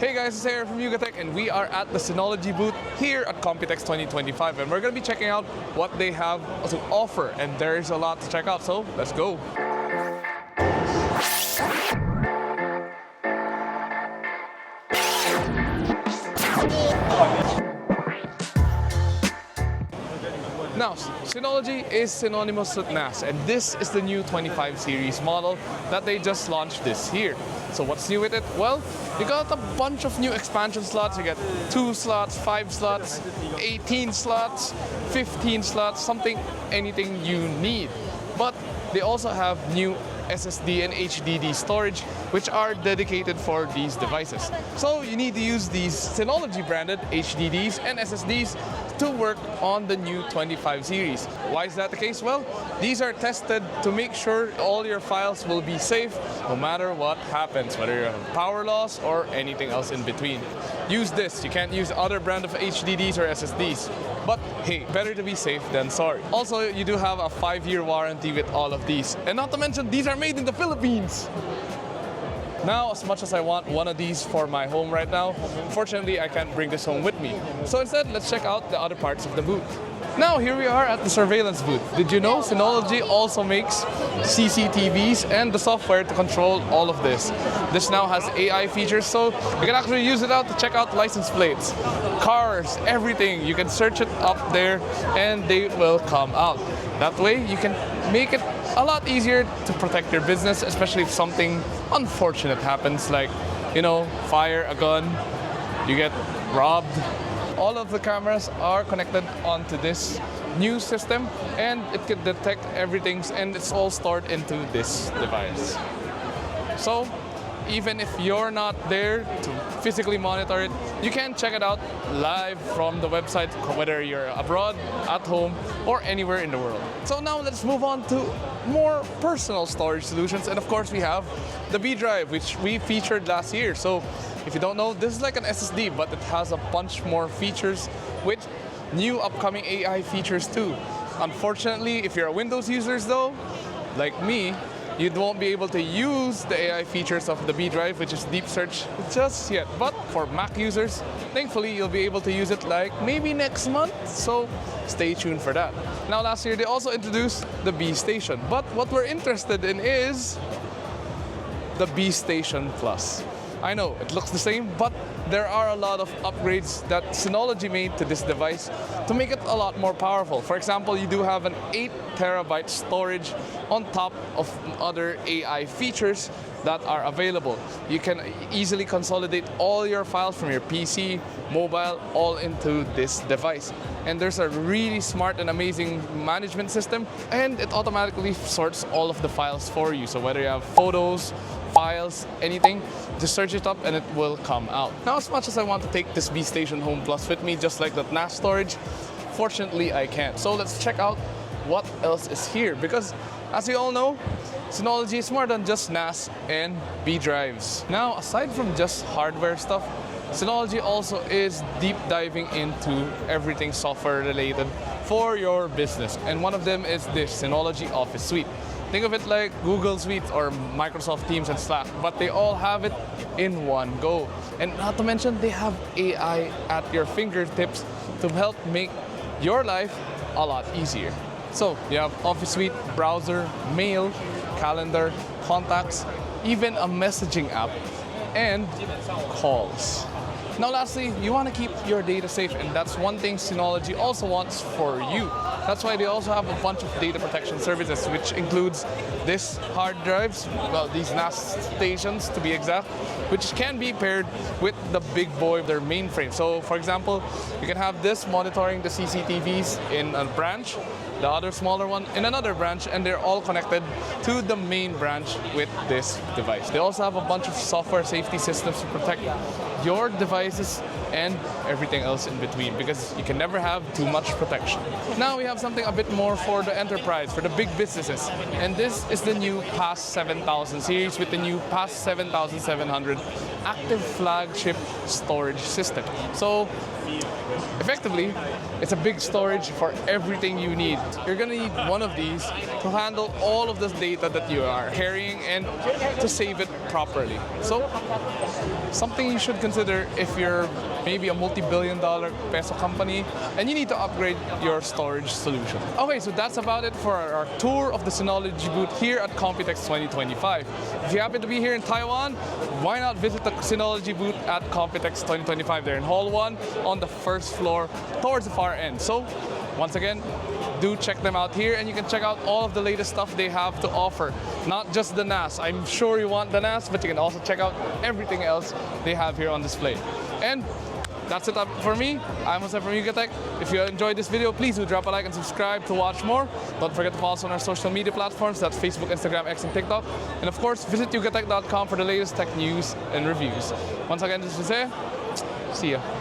Hey guys, it's Aaron from Tech, and we are at the Synology booth here at Computex 2025, and we're going to be checking out what they have to offer, and there's a lot to check out, so let's go. Now, Synology is synonymous with NAS, and this is the new 25 series model that they just launched this year. So what's new with it? Well, you got a bunch of new expansion slots. You get 2 slots, 5 slots, 18 slots, 15 slots, anything you need. But they also have new SSD and HDD storage, which are dedicated for these devices. So you need to use these Synology branded HDDs and SSDs to work on the new 25 series. Why is that the case? Well, these are tested to make sure all your files will be safe no matter what happens, whether you have power loss or anything else in between. Use this. You can't use other brand of HDDs or SSDs. But hey, better to be safe than sorry. Also, you do have a 5-year warranty with all of these. And not to mention, these are made in the Philippines. Now, as much as I want one of these for my home right now, unfortunately, I can't bring this home with me. So instead, let's check out the other parts of the booth. Now, here we are at the surveillance booth. Did you know Synology also makes CCTVs and the software to control all of this? This now has AI features, so you can actually use it out to check out license plates, cars, everything. You can search it up there and they will come out. That way, you can make it a lot easier to protect your business, especially if something unfortunate happens, like, fire a gun, you get robbed. All of the cameras are connected onto this new system, and it can detect everything, and it's all stored into this device. So even if you're not there to physically monitor it, you can check it out live from the website, whether you're abroad, at home, or anywhere in the world. So now let's move on to more personal storage solutions. And of course, we have the B drive, which we featured last year. So if you don't know, this is like an SSD, but it has a bunch more features with new upcoming AI features too. Unfortunately, if you're a Windows user though, like me, you won't be able to use the AI features of the B drive, which is deep search, just yet. But for Mac users, thankfully, you'll be able to use it like maybe next month. So stay tuned for that. Now, last year, they also introduced the B Station. But what we're interested in is the B Station Plus. I know, it looks the same, but there are a lot of upgrades that Synology made to this device to make it a lot more powerful. For example, you do have an 8 terabyte storage on top of other AI features that are available. You can easily consolidate all your files from your PC, mobile, all into this device. And there's a really smart and amazing management system, and it automatically sorts all of the files for you. So whether you have photos, files, anything, just search it up and it will come out. Now, as much as I want to take this B Station Home Plus with me, just like that NAS storage, fortunately I can't. So let's check out what else is here, because as you all know, Synology is more than just NAS and B drives. Now, aside from just hardware stuff, Synology also is deep diving into everything software related for your business. And one of them is this Synology Office Suite. Think of it like Google Suite or Microsoft Teams and Slack, but they all have it in one go. And not to mention, they have AI at your fingertips to help make your life a lot easier. So you have Office Suite, browser, mail, calendar, contacts, even a messaging app, and calls. Now lastly, you want to keep your data safe, and that's one thing Synology also wants for you. That's why they also have a bunch of data protection services, which includes this hard drives, well, these NAS stations to be exact, which can be paired with the big boy, their mainframe. So for example, you can have this monitoring the CCTVs in a branch, the other smaller one in another branch, and they're all connected to the main branch with this device. They also have a bunch of software safety systems to protect your devices and everything else in between, because you can never have too much protection. Now we have something a bit more for the enterprise, for the big businesses, and this is the new PAS 7000 series with the new PAS 7700 active flagship storage system. So effectively, it's a big storage for everything you need. You're gonna need one of these to handle all of this data that you are carrying and to save it properly. So, something you should consider if you're maybe a multi-billion-dollar peso company and you need to upgrade your storage solution. Okay, so that's about it for our tour of the Synology booth here at Computex 2025. If you happen to be here in Taiwan, why not visit the Synology booth at Computex 2025? They're in Hall 1 on the first floor towards the far end. So, once again, do check them out here and you can check out all of the latest stuff they have to offer. Not just the NAS. I'm sure you want the NAS, but you can also check out everything else they have here on display. And that's it for me. I'm Jose from UGATech. If you enjoyed this video, please do drop a like and subscribe to watch more. Don't forget to follow us on our social media platforms. That's Facebook, Instagram, X, and TikTok. And of course, visit ugatech.com for the latest tech news and reviews. Once again, this is Jose. See ya.